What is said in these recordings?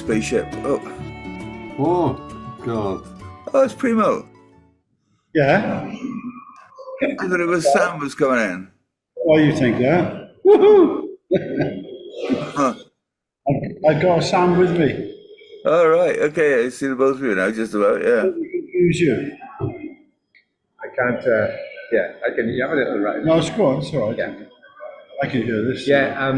spaceship. Oh, God. oh, it's Primo. Yeah. I thought it was Sam was coming in. Why you think that? Woohoo! Huh. I got a Sam with me. All right. Okay. I see the both of you now. Just about. Yeah. Who's you? I can't, yeah, I can, you have a little right. No, it's good. It's all right. Yeah. I can hear this. Yeah,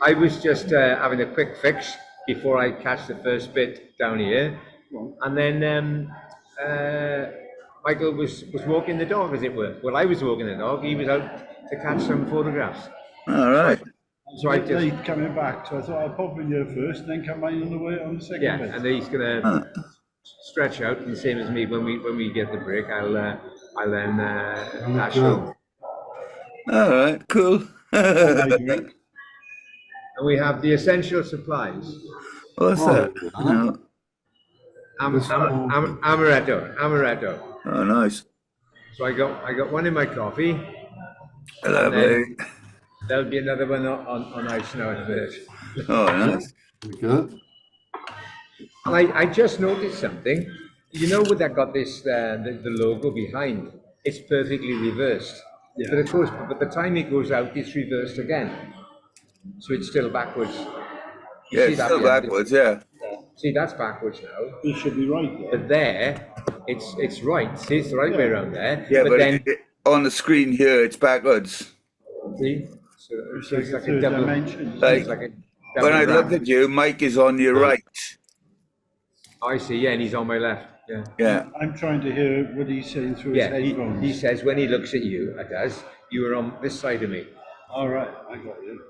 I was just having a quick fix before I catch the first bit down here. And then Michael was walking the dog, as it were. Well, I was walking the dog. He was out to catch some photographs. All right. So I just, Late coming back, so I thought I'd pop in here first, then come in on the way on the second yeah, bit. and then he's gonna stretch out, and same as me. When we get the break, I'll then dash home. All right. Cool. My drink. And we have the essential supplies. What's that? No. Amaretto. Oh, nice. So I got one in my coffee. Lovely. There'll be another one on ice now in a minute. Oh, nice. Good. And I just noticed something. You know, with that got this the logo behind. It's perfectly reversed. Yeah. But of course, but the time it goes out, it's reversed again. So it's still backwards. Yeah, it's still backwards. Yeah. See, that's backwards now. It should be right there. But there, it's right. See, it's the right way around there. Yeah, but then on the screen here, it's backwards. see, so it's like a Third double. dimension. Like, It's like a double when I look round. at you, Mike is on your right. I see. Yeah, and he's on my left. Yeah. Yeah. I'm trying to hear what he's saying through Yeah, his headphones. he says when he looks at you, it does, you are on this side of me. All right, I got you.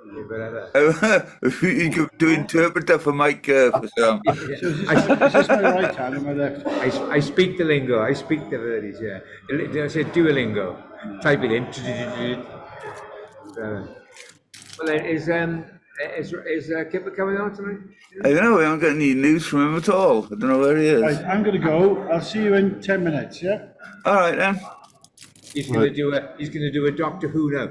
You could do interpreter for Mike. For some. So is this my right hand or my left? I speak the lingo, I speak the words, yeah. I say Duolingo, type it in. Well, is Kipper coming on tonight? I don't know. We haven't got any news from him at all. I don't know where he is. Right, I'm going to go. I'll see you in 10 minutes, yeah? All right then. He's gonna do a Doctor Who now.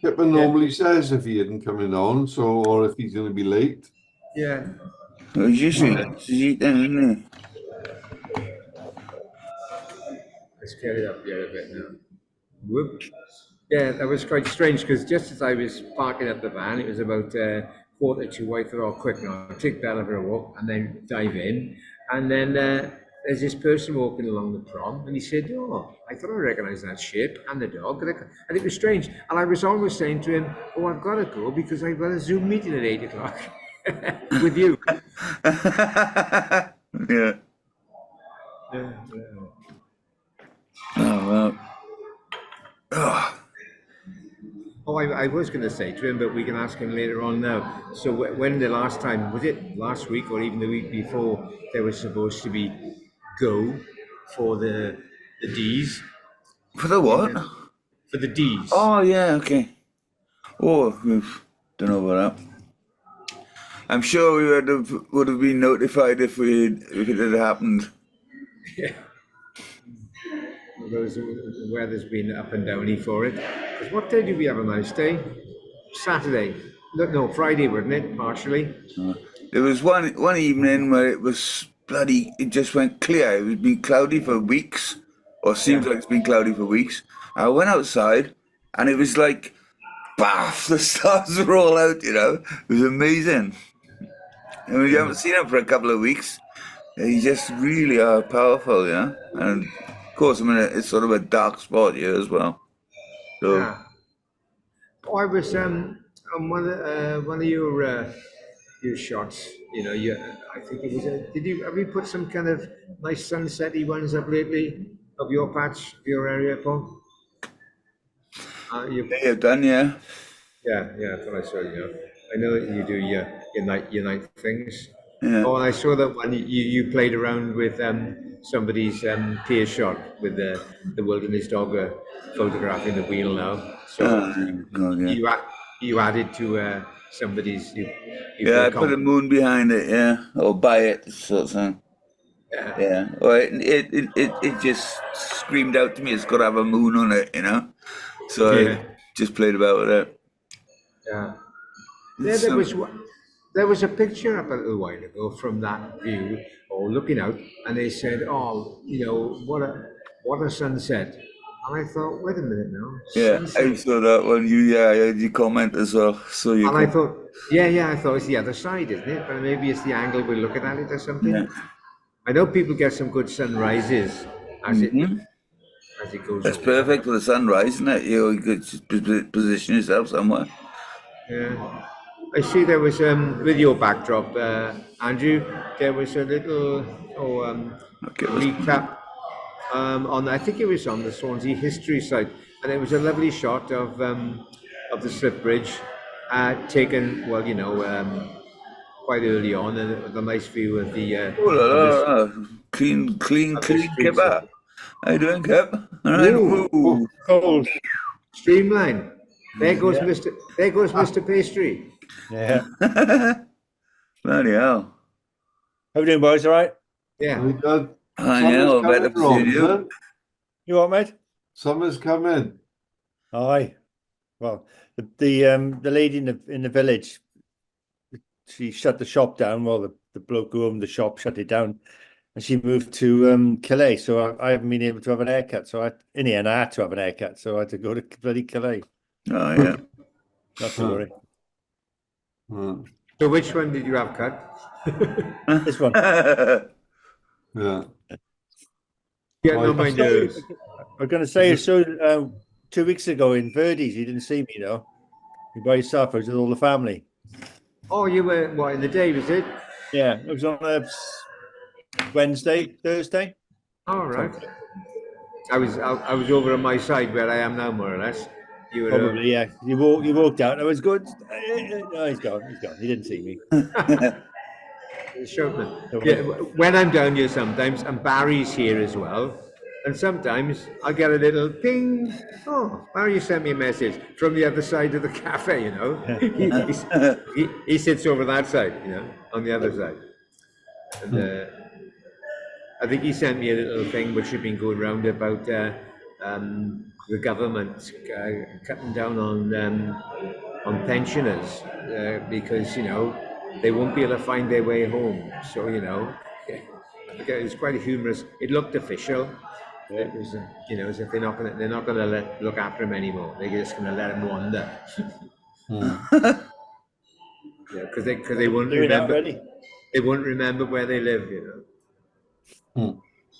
Kipper normally says if he isn't coming on, so or if he's going to be late. Yeah. Let's Let's carry it up here a bit now. Whoop. Yeah, that was quite strange because just as I was parking up the van, it was about 1:45. I thought, oh, quick now, I'll take Bella for a walk and then dive in. And then there's this person walking along the prom, and he said, oh, I thought I recognised that shape and the dog. And it was strange. And I was almost saying to him, oh, I've got to go because I've got a Zoom meeting at 8 o'clock with you. Yeah. Yeah. Oh well. Oh, I was going to say to him, but we can ask him later on now. So when the last time, was it last week or even the week before, there was supposed to be go for the D's? For the what? For the D's. Oh yeah. Okay. Oh, don't know about that. I'm sure we would have been notified if it had happened. Yeah. Those weather's been up and downy for it. 'Cause what day did we have a nice day? Saturday. No, Friday, wasn't it? Partially. There was one evening where it was bloody. It just went clear. It had been cloudy for weeks, or seems like it's been cloudy for weeks. I went outside, and it was like, baff! The stars were all out. You know, it was amazing. And we haven't seen them for a couple of weeks. They just really are powerful, you know. And of course, I mean, it's sort of a dark spot here as well. So. Yeah. Oh, I was on one of your shots. You know, I think it was. Have you put some kind of nice sunsetty ones up lately of your patch, of your area, Paul? They have done, yeah. Yeah, I thought I saw you. I know that you do your night things. Yeah. Oh, and I saw that one you played around with somebody's peer shot with the wilderness dog photographing the wheel now. So God, yeah. you added to somebody's. Yeah, I put a moon behind it, yeah, or by it, sort of thing. Yeah. Well, it just screamed out to me. It's got to have a moon on it, you know. So Yeah. I just played about with it. Yeah. Yeah, It's, there was a picture up a little while ago from that view, or looking out, and they said, "Oh, you know, what a sunset." And I thought, wait a minute now, yeah, I sunset. saw that one. I heard you comment as well. So you And I comment. thought, yeah, I thought it's the other side, isn't it? But maybe it's the angle we're looking at it or something. Yeah. I know people get some good sunrises as it Hmm. as it goes That's over. perfect for the sunrise, isn't it? You could just position yourself somewhere. Yeah. I see there was with your backdrop, Andrew. There was a little Okay, it was recap on. I think it was on the Swansea history site, and it was a lovely shot of the slip bridge, taken well, quite early on, and it was a nice view oh la of this la la. of the Clean streets. kipper. How you doing, Kip? All right. Ooh, Woo. Cold. streamline. There goes Yeah. Mr. There goes Mr. Pastry. Yeah. Bloody hell. How you doing, boys? All right? Yeah. We got I summer's know, better coming to see wrong, you. sir. You all right, mate? Summer's coming. Aye. Well, the lady in the village, she shut the shop down. Well, the bloke who owned the shop shut it down, and she moved to Calais. So I haven't been able to have an haircut. So in the end, I had to have an haircut. So I had to go to bloody Calais. Oh, yeah. Not to worry. Hmm. So which one did you have cut? This one. Yeah. Getting Right. on my nerves. I'm going to say so. 2 weeks ago in Verdi's, you didn't see me, though. You by yourself. I was with all the family. Oh, you were what in the day, was it? Yeah, it was on a Wednesday, Thursday. All right. I was over on my side where I am now, more or less. You were Probably, yeah. You walked out. It was good. No, he's gone. He's gone. He didn't see me. the showman. So, Yeah, when I'm down here sometimes, and Barry's here as well, and sometimes I get a little ping. Oh, Barry sent me a message from the other side of the cafe. He sits over that side, on the other side, and I think he sent me a little thing which had been going round about the government cutting down on pensioners because they won't be able to find their way home. So I think it was quite humorous. It looked official. yeah. It was as if they're not gonna look after him anymore. They're just gonna let him wander. Hmm. Yeah, because they won't Doing that remember. already. They won't remember where they live. Hmm.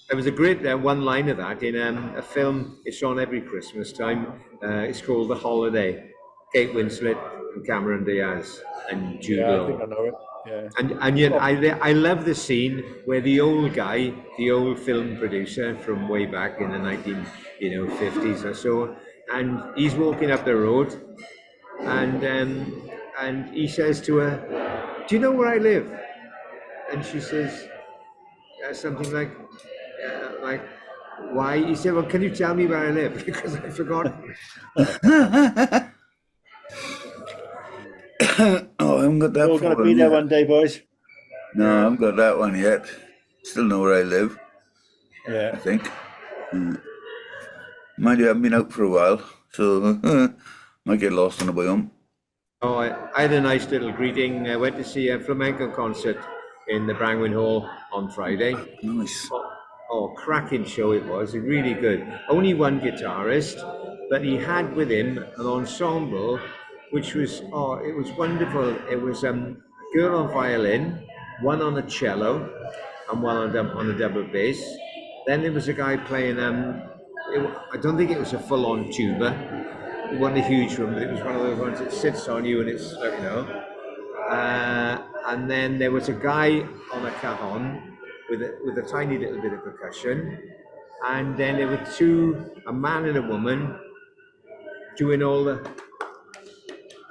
There was a great one line of that in a film. It's on every Christmas time. It's called The Holiday. Kate Winslet and Cameron Diaz and Jude Yeah, I think I Law. know it. Yeah. And yet I love the scene where the old guy, the old film producer from way back in the 1950s or so, and he's walking up the road, and he says to her, "Do you know where I live?" And she says something like, "Why?" He said, "Well, can you tell me where I live? Because I've forgotten." Oh, I haven't got We're that all going far to be in there yet. one day, boys. No, I Yeah. haven't got that one yet. Still know where I live, I Yeah. think. Mind you, I haven't been out for a while, so might get lost on the way home. Oh, I had a nice little greeting. I went to see a flamenco concert in the Brangwyn Hall on Friday. Nice. Cracking show it was, really good. Only one guitarist, but he had with him an ensemble, which was, it was wonderful. It was a girl on violin, one on a cello, and one on a double bass. Then there was a guy playing, I don't think it was a full-on tuba. It wasn't a huge one, but it was one of those ones that sits on you and it's, and then there was a guy on a cajon with a tiny little bit of percussion, and then there were a man and a woman, doing all the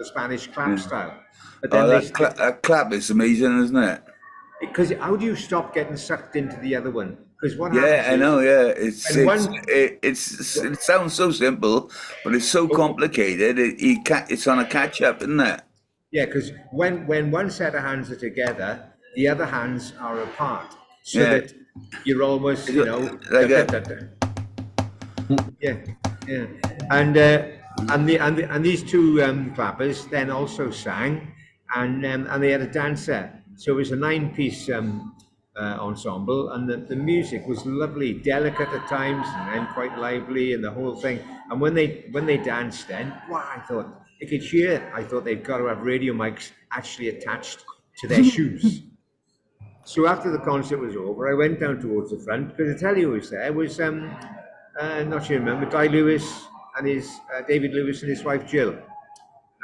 Spanish clap Yeah. style. But Oh, then that clap is amazing, isn't it? because how do you stop getting sucked into the other one? Because what Yeah, happens I is, know. Yeah, and one, it sounds so simple, but it's so complicated. It's on a catch up, isn't it? yeah, because when one set of hands are together, the other hands are apart, so Yeah, that you're almost, like da, da, a da, da. Yeah, yeah. And and these two clappers then also sang, and they had a dancer. So it was a 9-piece ensemble, and the music was lovely, delicate at times, and then quite lively, and the whole thing. And when they danced, then wow, I thought you could hear. I thought they've got to have radio mics actually attached to their shoes. So after the concert was over, I went down towards the front because I tell you who was there was not sure you remember Di Lewis and his David Lewis and his wife Jill,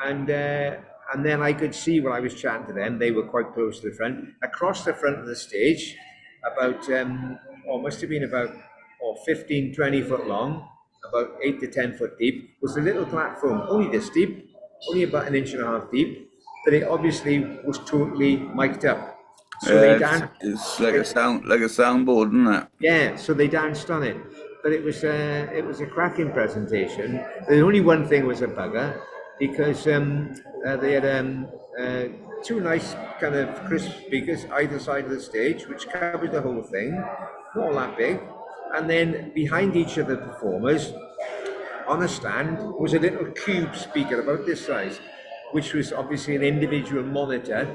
and then I could see when I was chatting to them, they were quite close to the front. Across the front of the stage, about must have been about 15, 20 foot long, about 8 to 10 foot deep, was a little platform, only this deep, only about 1.5 inches deep, but it obviously was totally mic'd up. So they danced. It's like a soundboard, isn't it? Yeah, so they danced on it, but it was a cracking presentation. The only one thing was a bugger because they had two nice kind of crisp speakers either side of the stage, which covered the whole thing, not all that big, and then behind each of the performers on a stand was a little cube speaker about this size, which was obviously an individual monitor,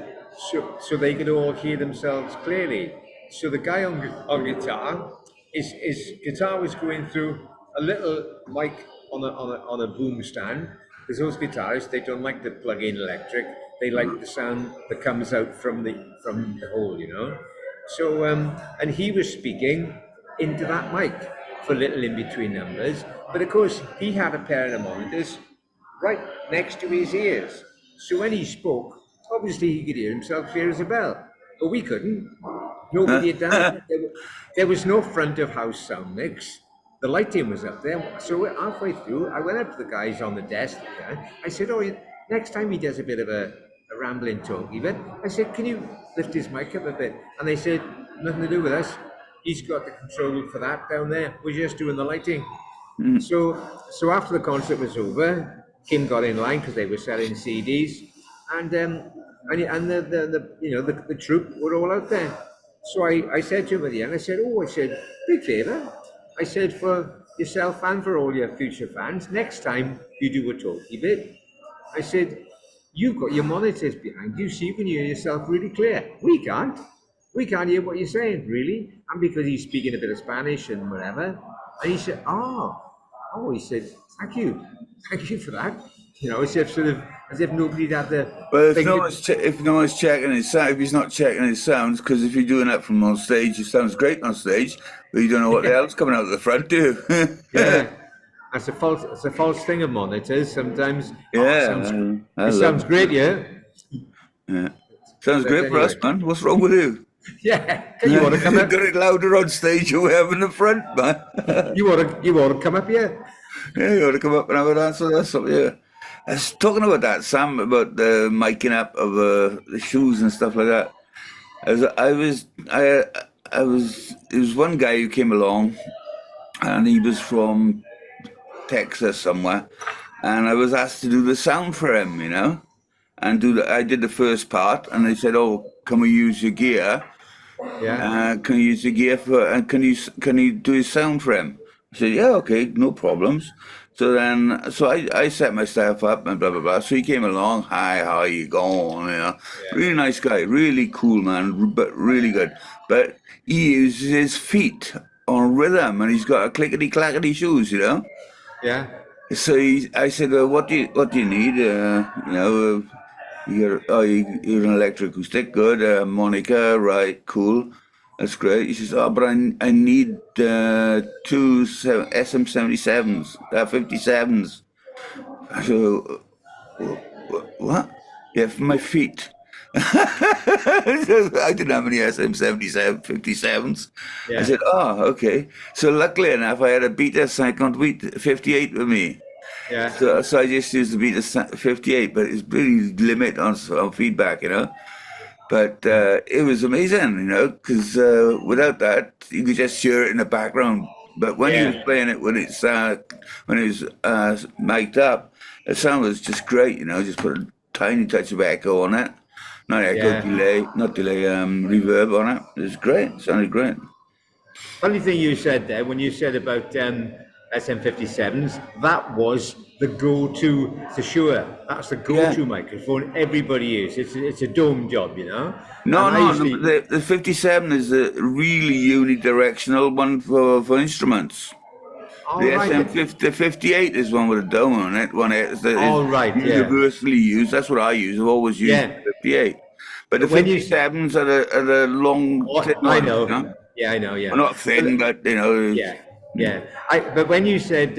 so they could all hear themselves clearly. So the guy on guitar, his guitar was going through a little mic on a boom stand, because those guitarists, they don't like to plug in electric. They like the sound that comes out from the hole, you know. So and he was speaking into that mic for little in between numbers, but of course he had a pair of monitors right next to his ears. So when he spoke, obviously he could hear himself clear as a bell, but we couldn't. Nobody had done it. There was no front of house sound mix. The lighting was up there. So halfway through, I went up to the guys on the desk there. I said, oh, next time he does a bit of a rambling talky bit, I said, can you lift his mic up a bit? And they said, nothing to do with us. He's got the control for that down there. We're just doing the lighting. So after the concert was over, Kim got in line because they were selling CDs, and the troupe were all out there. So I said to him at the end, I said, big favour. I said, for yourself and for all your future fans, next time you do a talky bit, I said, you've got your monitors behind you, so you can hear yourself really clear. We can't. We can't hear what you're saying, really. And because he's speaking a bit of Spanish and whatever. And he said, he said, thank you for that. You know, as if nobody'd had the. Well, if no one's checking his sound, if he's not checking his sounds, because if you're doing that from on stage, it sounds great on stage, but you don't know what the hell's coming out of the front, do you? Yeah. It's a false thing of monitors sometimes. Yeah. It sounds great, yeah. Yeah. Sounds great for us, man. What's wrong with you? Yeah. Can you want to come up? Got it louder on stage or we have in the front, man. You want to come up here? Yeah, you ought to come up and have a dance with us up here. I was talking about that, Sam, about the miking up of the shoes and stuff like that. There was one guy who came along, and he was from Texas somewhere, and I was asked to do the sound for him, you know, and I did the first part, and they said, "Oh, can we use your gear? Yeah. Can you use the gear for? And can you do his sound for him?" I said, "Yeah, okay, no problems." So I set myself up and blah blah blah. So he came along. Hi, how are you going? You know, really nice guy, really cool man, but really good. But he uses his feet on rhythm, and he's got a clickety clackety shoes, you know. Yeah. So I said, well, what do you need? You're an electric acoustic, good. Monica, right, cool. That's great. He says, oh, but I need two SM77s, 57s. I said, what? Yeah, for my feet. I didn't have any SM77, 57s. Yeah. I said, oh, okay. So luckily enough, I had a Beta Cyclone 58 with me. Yeah. So I just used the Beta 58, but it's really limit on feedback, you know. But it was amazing, you know, because without that, you could just hear it in the background. But when he was playing it, when it was mic'd up, the sound was just great, you know. Just put a tiny touch of echo on it, not echo, delay, reverb on it. It was great. It sounded great. Funny thing you said there when you said about SM57s, that was the go-to for sure. That's the go-to microphone everybody uses. It's a dome job, you know. No, And I no, usually, the 57 is a really unidirectional one for instruments. all The right, SM50, the 58 is one with a dome on it. One is all right, yeah, universally used. That's what I use. I've always used yeah. the 58. But the But when you, 57s are the long, thin I ones, you know, know? yeah, I know, yeah. Well, not thin, But, but, you know. yeah, yeah. But when you said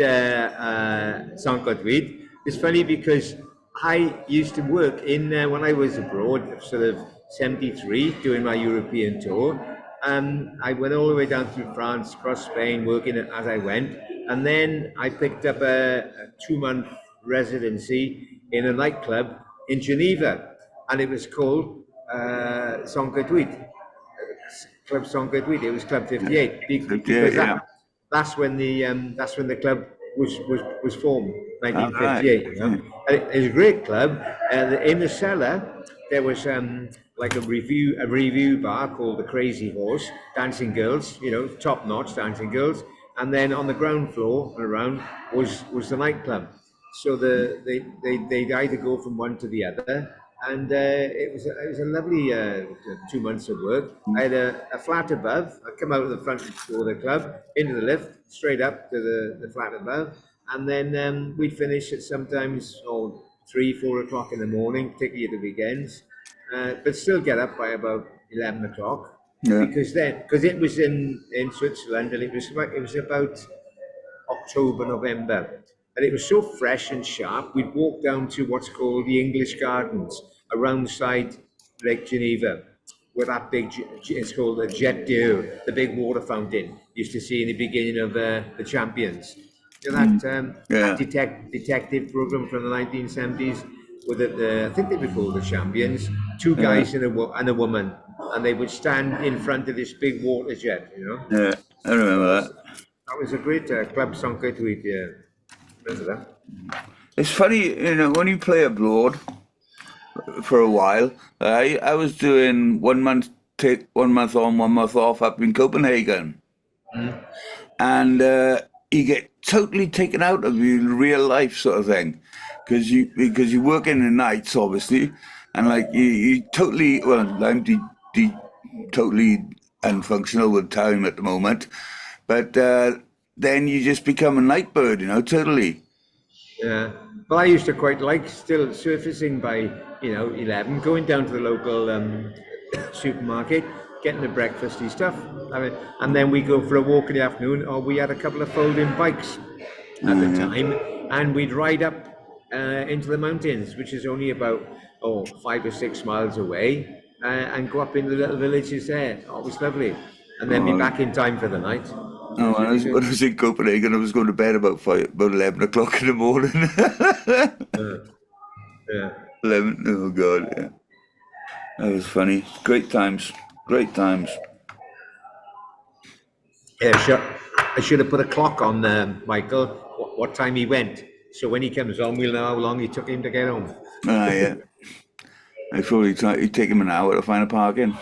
Saint-Gothard, it's funny because I used to work in when I was abroad, sort of '73, doing my European tour. I went all the way down through France, across Spain, working as I went, and then I picked up a 2-month residency in a nightclub in Geneva, and it was called Saint-Gothard. Club Saint-Gothard. It was Club 58 58, because yeah. that's when the club was formed, All right. 1958. You know, and it was a great club. In the cellar there was like a review bar called the Crazy Horse, dancing girls, you know, top notch dancing girls, and then on the ground floor and around was the nightclub. So they'd either go from one to the other, and it was a lovely 2 months of work. I had a flat above. I come out of the front door of the club into the lift, straight up to the flat above, and then we'd finish at sometimes 3, 4 o'clock in the morning, particularly at the weekends, but still get up by about 11 o'clock Yeah. because it was in Switzerland and it was about October, November. And it was so fresh and sharp, we'd walk down to what's called the English Gardens around side Lake Geneva, where that it's called the Jet d'Eau, the big water fountain you used to see in the beginning of the Champions. You know, Yeah. that detective program from the 1970s with I think they were called the Champions, two guys and a woman, and they would stand in front of this big water jet, you know. Yeah. I remember that. That was a great club song to eat. Yeah, remember that? It's funny, you know, when you play abroad for a while, I was doing 1 month take 1 month on, 1 month off up in Copenhagen, and you get totally taken out of your real life sort of thing, because you work in the nights obviously, and like you totally I'm totally unfunctional with time at the moment, but then you just become a night bird, you know, totally. Yeah. Well, I used to quite like still surfacing by 11, going down to the local supermarket, getting the breakfasty stuff, and then we go for a walk in the afternoon. Or we had a couple of folding bikes at the Yeah. time, and we'd ride up into the mountains, which is only about 5 or 6 miles away, and go up in the little villages there. Oh, it was lovely, and then be Oh, back in time for the night. oh, It was really when good. I was in Copenhagen, I was going to bed about 11 o'clock in the morning. Yeah. 11. Oh God, yeah, that was funny. Great times. Great times. Yeah, sure. I should have put a clock on Michael, what time he went. So when he comes home, we'll know how long it took him to get home. Ah, yeah. I thought it'd take him an hour to find a parking.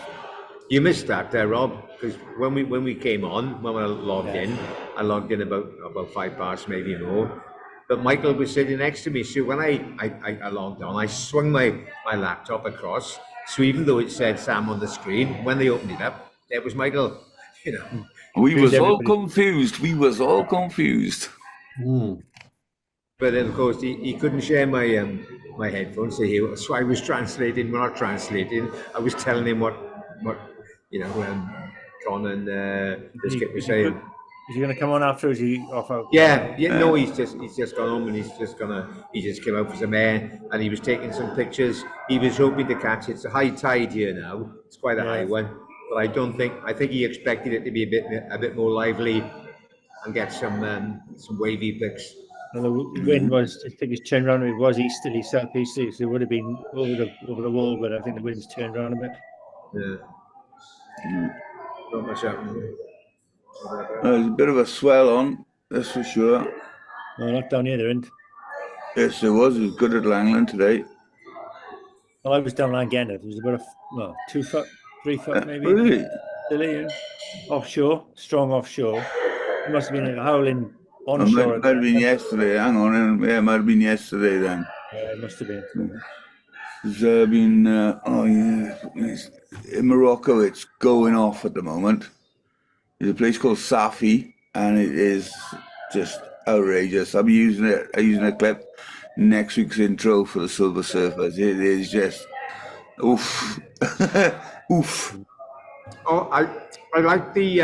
You missed that, Rob, because when we came on, when I logged in about 5 past, maybe more. But Michael was sitting next to me. So when I logged on, I swung my laptop across. So even though it said Sam on the screen, when they opened it up, there was Michael. You know. We Who's was all everybody? confused. We was all confused. But then, of course, he couldn't share my headphones, so I was translating. We're not translating. I was telling him what Con and this kid was saying. Is he going to come on after? Or is he off out? Yeah. No, he's just gone home and he just came out for some air and he was taking some pictures. He was hoping to catch it. It's a high tide here now. It's quite a high one, but I think he expected it to be a bit more lively and get some wavy pics. And the wind was, I think it's turned around. It was easterly, southeasterly, so it would have been over the wall, but I think the wind's turned around a bit. Yeah, not much happening. There's a bit of a swell on, that's for sure. No, not down here, there isn't. Yes, there was. It was good at Langland today. Well, I was down again. It was about 2 foot, 3 foot maybe. Really? Silly, yeah. Offshore, strong offshore. It must have been a howling onshore. Might have been yesterday. Hang on, yeah, it might have been yesterday then. It must have been. There's been, oh yeah, in Morocco, it's going off at the moment. There's a place called Safi, and it is just outrageous. I'm using it. I'm using a clip next week's intro for the Silver Surfers. It is just oof, oof. Oh, I like the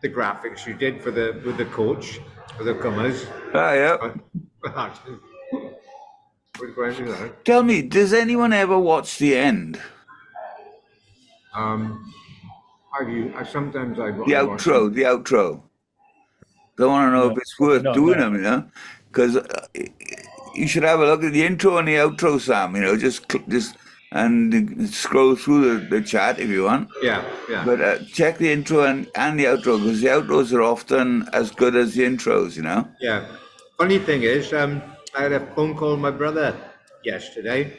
graphics you did for the with the coach for the comers. Ah, yeah. We're going to that. Tell me, does anyone ever watch the end? Sometimes I The outro, the outro. I want to know if it's worth doing them, you know, because you should have a look at the intro and the outro, Sam. You know, just and scroll through the chat if you want. Yeah, yeah. But check the intro and the outro, because the outros are often as good as the intros, you know. Yeah. Funny thing is, I had a phone call with my brother yesterday,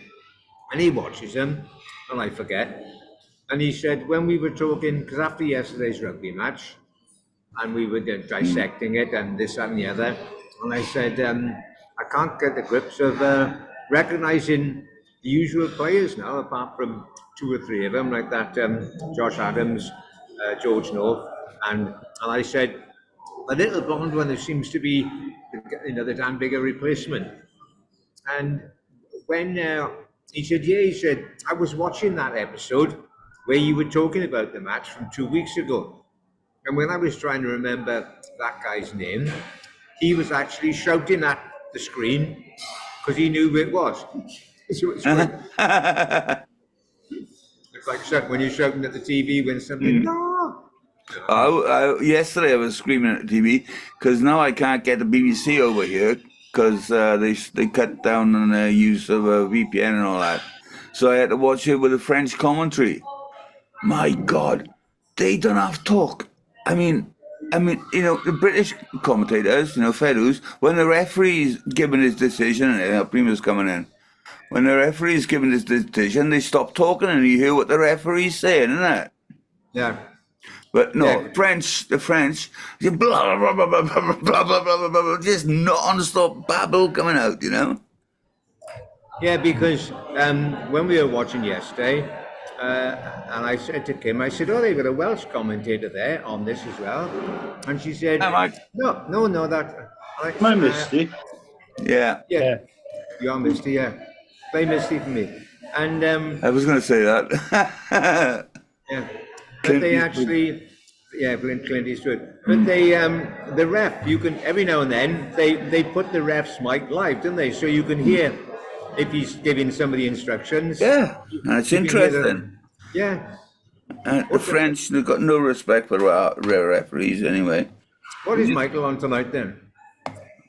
and he watches them, and I forget. And he said when we were talking, because after yesterday's rugby match, and we were dissecting it and this that, and the other, and I said I can't get the grips of recognizing the usual players now, apart from two or three of them, like that Josh Adams, George North, and I said a little blonde one that seems to be, the Dan Bigger replacement. And when he said, yeah, he said, I was watching that episode where you were talking about the match from 2 weeks ago. And when I was trying to remember that guy's name, he was actually shouting at the screen because he knew who it was. So it's like when you're shouting at the TV when something, no. Yesterday I was screaming at the TV because now I can't get the BBC over here because they cut down on the use of a VPN and all that. So I had to watch it with a French commentary. My God, they don't have talk. I mean, you know, the British commentators, you know, Fedus, when the referee's given his decision, and Prima's coming in, when the referee's given his decision, they stop talking and you hear what the referee's saying, isn't it? Yeah. But no, Yeah. the French, blah, blah, blah, blah, blah, blah, blah, blah, blah, blah, just non-stop babble coming out, you know? Yeah, because when we were watching yesterday, and I said to Kim, I said, oh, they've got a Welsh commentator there on this as well. And she said, Am I? no, that... My Misty. Yeah, Yeah, you are Misty, yeah. Play Misty for me. And, I was going to say that. yeah, but Clint they Eastwood. actually... Yeah, Clint Eastwood. But they, the ref, you can, every now and then, they put the ref's mic live, don't they? So you can hear if he's giving somebody instructions. Yeah, and it's You can hear interesting. Yeah. The French, they've got no respect for referees anyway. What is Michael on tonight then?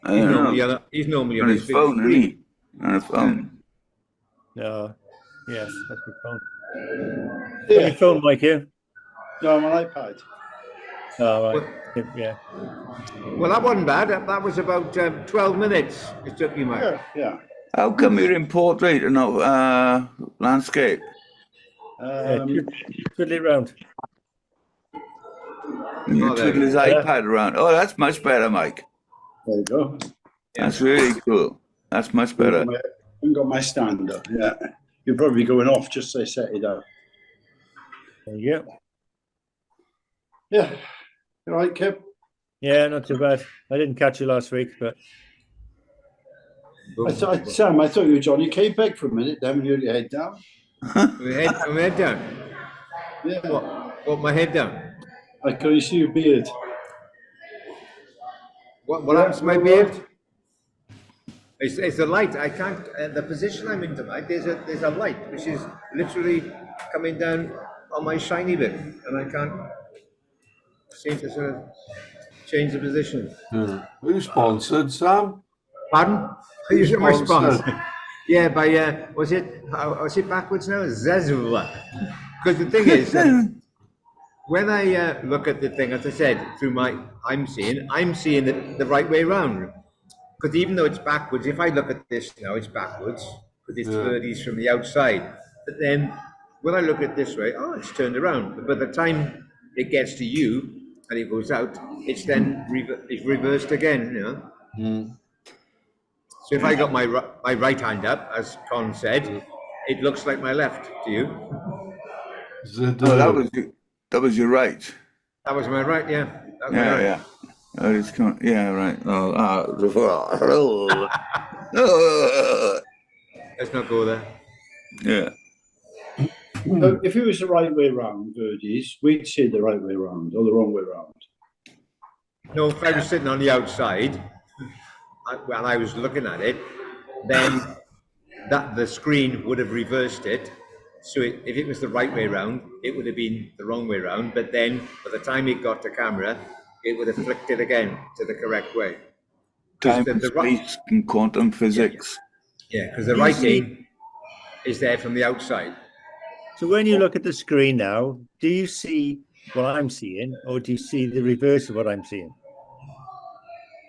I don't know. He's normally On his big phone, isn't screen. he? On his phone. No. Yes, that's my phone. Yeah. Your phone, Mike, here. No, I'm an iPad. Oh, right. Yeah. Well, that wasn't bad. That was about 12 minutes it took you, Mike. Yeah, yeah. How come you're in portrait and not landscape? Twiddle it round. You there twiddle you his go. iPad around. Oh, that's much better, Mike. There you go. That's really cool. That's much better. I've got my stand up. Yeah. You're probably going off just so I set it up. There you go. Yeah. You all right, Kip? Yeah, not too bad. I didn't catch you last week, but Sam, I thought you were Johnny K. Beck for a minute. Then when you had your head down. My head down. Yeah. What, my head down? I can only see your beard. What happens to my beard? It's the light. I can't. The position I'm in tonight, there's a light which is literally coming down on my shiny bit, and I can't seem to sort of change the position. Yeah. Who's sponsored, Sam? Pardon? Use my Sponsored. sponsor. Yeah, by was it backwards now? Zezula. Because the thing is, when I look at the thing, as I said, through I'm seeing it the right way around. Because even though it's backwards, if I look at this now, it's backwards because it's 30s from the outside. But then when I look at it this way, oh, it's turned around. But by the time it gets to you and it goes out, it's then it's reversed again. You know. Mm. So if I got my right hand up, as Con said, it looks like my left to you. Is it, Oh, that was your right. That was my right, yeah. That was my Yeah, right. yeah. Oh, it's yeah, right. Oh, Let's not go there. yeah. So if it was the right way round, birdies, we'd see the right way round or the wrong way round. No, if I was sitting on the outside and I was looking at it, then the screen would have reversed it. So if it was the right way round, it would have been the wrong way round. But then by the time it got to camera, it would have flicked it again to the correct way. Time Because and the space and quantum physics. because the You see- writing is there from the outside. So when you look at the screen now, do you see what I'm seeing, or do you see the reverse of what I'm seeing?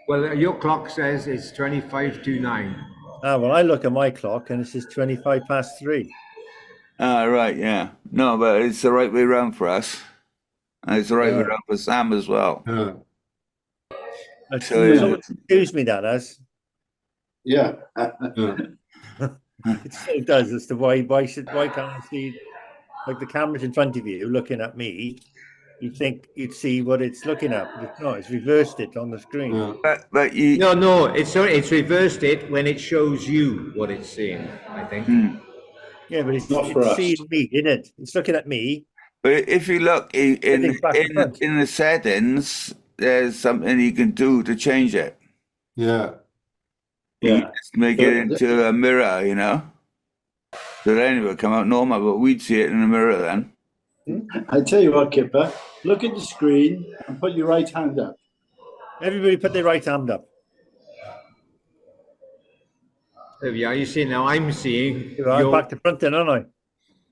Well, your clock says it's 25 to 9. Ah, well, I look at my clock and it says 3. Ah, right, yeah. No, but it's the right way round for us. And it's the right way Yeah. round for Sam as well. Yeah. So, It's always confused me that as Yeah. Yeah. it still does as to why can't I see, like, the camera's in front of you looking at me? You'd think you'd see what it's looking at, but it's not. It's reversed it on the screen. Yeah. but you, No, it's reversed it when it shows you what it's seeing, I think. Yeah, but it's, Not for it's us. seeing me, isn't it? It's looking at me. but if you look think back to front. in the settings, there's something you can do to change it. Yeah. You Yeah. just make it into a mirror, you know. So then it would come out normal, but we'd see it in the mirror then. I tell you what, Kipper, look at the screen and put your right hand up. Everybody put their right hand up. There we are. You see now, I'm seeing. I'm back to front then, aren't I?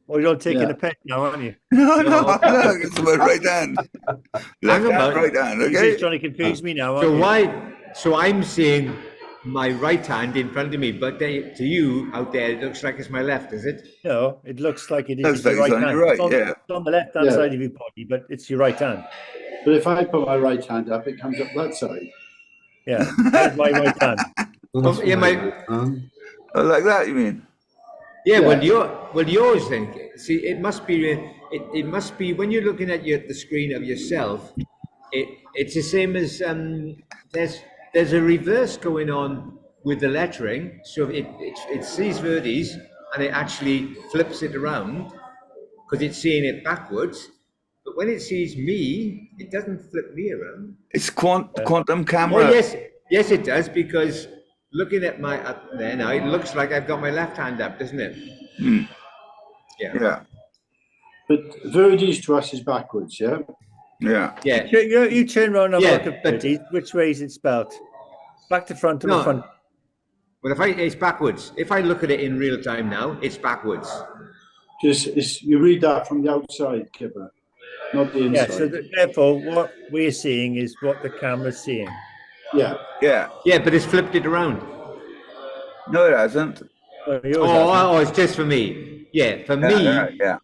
Or you're taking Yeah. a pic now, aren't you? No, No. look, it's my right hand. Left hand, about- right hand, He's okay? trying to confuse me now, So aren't you? why? So I'm seeing my right hand in front of me, but to you out there, it looks like it's my left, is it? No, it looks like it is Looks your like it's right on hand. your right, It's on, yeah. it's on the left-hand Yeah. side of your body, but it's your right hand. But if I put my right hand up, it comes up that side. Yeah, there's my right hand. That's yeah, my my- hand. Oh, like that, you mean? Yeah. Yeah. Well, yours then. See, it must be. It must be when you're looking at the screen of yourself. It's the same as there's a reverse going on with the lettering. So it sees Verdi's and it actually flips it around because it's seeing it backwards. But when it sees me, it doesn't flip me around. It's quantum Oh camera. yes, it does because looking at my up there now, it looks like I've got my left hand up, doesn't it? Yeah. Yeah, But Verdi's to us is backwards, yeah? yeah. Yeah. You turn around and Yeah, look at but- it. Which way is it spelled? Back to front or No. front? But it's backwards. If I look at it in real time now, it's backwards. You read that from the outside, Kipper, not the Yeah, inside. so therefore what we're seeing is what the camera's seeing. Yeah. Yeah. Yeah, but it's flipped it around. No, it hasn't. Well, yours hasn't. Oh, it's just for me. Yeah, for me, Yeah.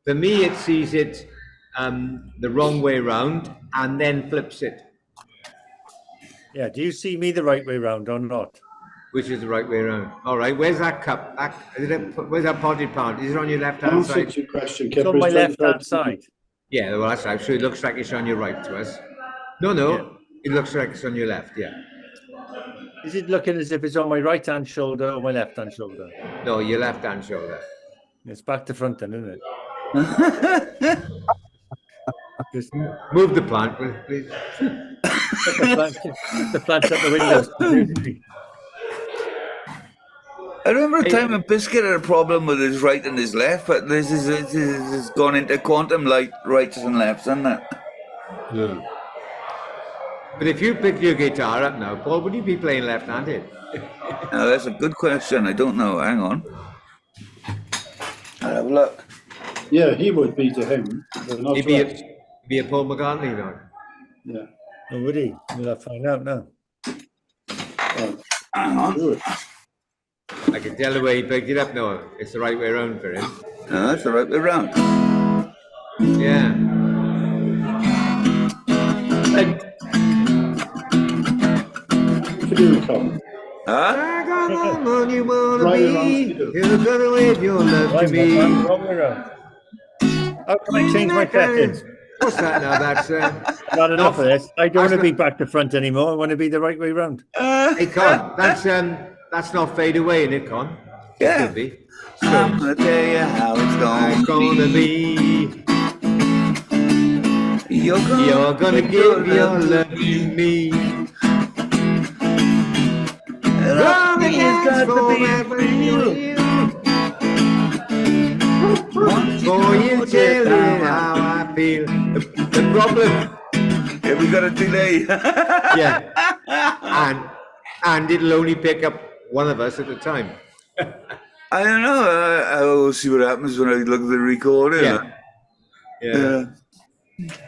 for me, it sees it the wrong way round and then flips it, Yeah, do you see me the right way round or not? which is the right way around. All right, where's that cup? Where's that potted plant? Is it on your left hand Answer side? to your question, It's Kipper. on my is left-hand side. Yeah, well, that's right. So it looks like it's on your right to us. No, Yeah. it looks like it's on your left. Yeah. Is it looking as if it's on my right-hand shoulder or my left-hand shoulder? No, your left hand shoulder. It's back to front then, isn't it? Just Move the plant, please. the plant's at the windows. I remember a time when Biscuit had a problem with his right and his left, but this is gone into quantum light, rights and lefts, isn't it? Yeah. But if you pick your guitar up now, Paul, would you be playing left-handed? Now, that's a good question. I don't know. Hang on. I'll have a look. Yeah, he would be to him, but not He'd to us. be a Paul McCartney, though. Yeah. Oh, would he? We'll have to find out now. Oh, Hang on. do it. I can tell the way he picked it up now. It's the right way around for him. No, that's the right way round. Yeah. If you do come, Huh? I got the one you wanna Right be. around. You're gonna wave your love to Right, me. wrong way around. How can I change my settings? What's that now? That's Not enough of this. I don't want to that's be not- back to front anymore. I want to be the right way round. Hey Con, that's not fade away, Nick Con. Yeah. Could be. I'm Stones. gonna tell you how it's I'm going gonna be. You're You're gonna give your love to me. Gonna dance forever in you. For you tell me how I feel. The problem, Yeah, we got a delay. yeah, and it'll only pick up one of us at a time. I don't know. I will see what happens when I look at the recording. Yeah, yeah.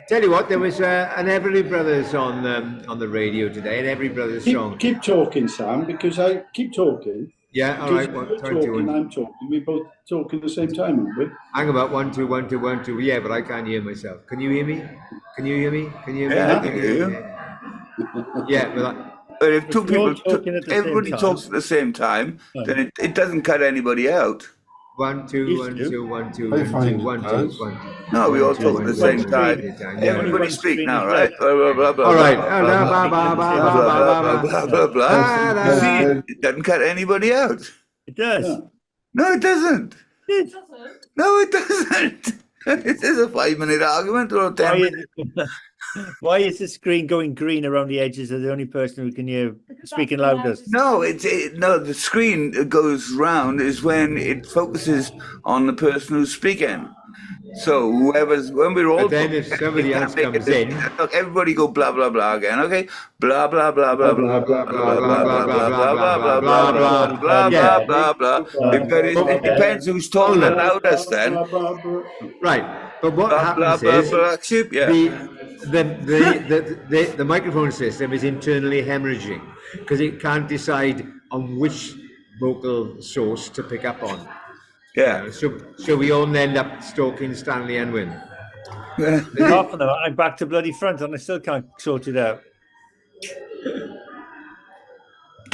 Tell you what, there was an Everly Brothers on the radio today, an Everly Brothers song. keep talking, Sam, because I keep talking. Yeah, all Because right. Well, you're try to talking, I'm talking. We both talk at the same time, aren't we? hang about 1 2 1 2 1 2. Yeah, but I can't hear myself. Can you hear me? Can you hear me? Can you hear me? Yeah, I can hear you. Yeah, but But if two If we're all people, talking at the same everybody time- talks at the same time, Right. then it doesn't cut anybody out. 1 2 Used 1 to. 2 1 2 I 1 find 2 1 it 2 does. 1 2. No, we all 1, 2, talk at 1, the 2, same 1, 2, time. 1, 2, yeah. Everybody Everyone speak screen now, is right? Blah, blah, blah, blah, All blah, right. blah, Blah, blah, blah, blah, blah, blah, blah, blah, blah, blah, blah, blah, Ah, blah. da, See, da. it doesn't cut anybody out. It does. Yeah. No, it doesn't. It- No, it doesn't. This is a 5-minute argument or a 10 Why minute. is, why is the screen going green around the edges of the only person who can hear speaking loudest? No, no. The screen that goes round is when it focuses on the person who's speaking. So when we're all But then if talking, somebody it else can't make comes it- in- look, everybody go blah blah blah again. Okay, blah blah blah blah blah blah blah blah blah blah blah blah blah blah blah blah blah. It depends who's talking the loudest then. Right. But what Blah blah happens blah is blah. Soup, yeah. the microphone system is internally hemorrhaging because it can't decide on which vocal source to pick up on. Yeah. So we all end up stalking Stanley and Wynn. Half an hour, I'm back to bloody front and I still can't sort it out.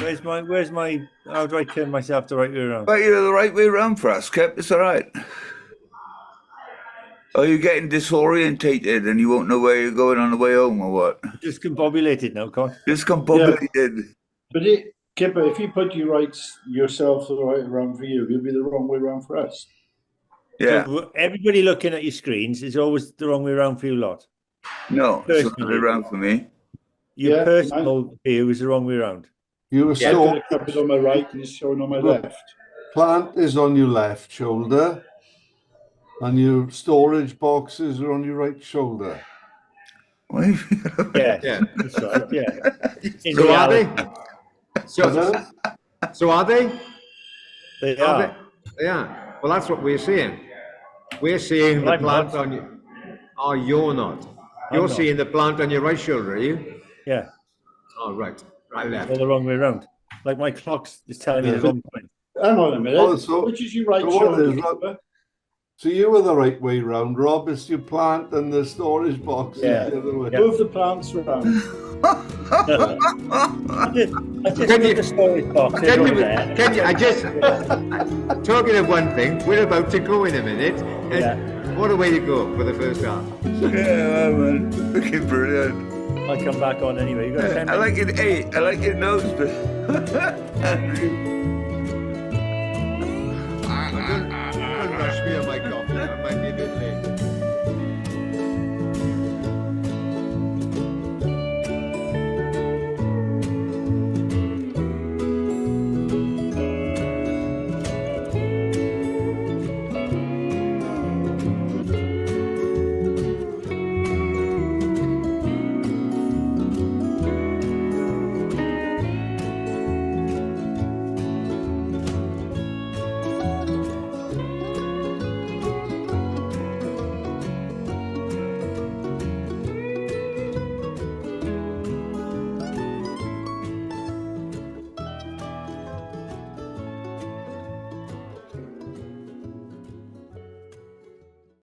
Where's my, how do I turn myself the right way around? But you're the right way around for us, Kep. It's all right. Are you getting disorientated and you won't know where you're going on the way home or what? Just combobulated now, Con. Discombobulated. But Kipper, if you put yourself the right around for you, you'll be the wrong way around for us. Yeah. So everybody looking at your screens is always the wrong way around for you lot. No, it's not the way Personally. around for me. Your Yeah, personal view is the wrong way around. You were Yeah, so I've got it on my right and it's showing on my left. plant is on your left shoulder, and your storage boxes are on your right shoulder. Why? Yeah, Yeah. that's right. Yeah. In So are reality, they? So are they? they Are are. they? Yeah. Well, that's what we're seeing. We're seeing the I'm plant not. on you. Oh, you're not. I'm You're not. seeing the plant on your right shoulder, are you? Yeah, Oh, right. Right, left. all the wrong way around. Like my clock is telling me the wrong point. Hang on a minute. Oh, so- Which is your right so what shoulder, is that? Kipper? So you were the right way round, Rob. It's your plant and the storage box. Yeah. The other way. Yeah. Move the plants around. I just Can put you- the storage box in Can over you, there. can you, I just, talking of one thing, we're about to go in a minute. And Yeah. what a way to go for the first half. Yeah, man. Looking brilliant. I'll come back on anyway. You got 10 I minutes? like it. Hey, I like your nose, but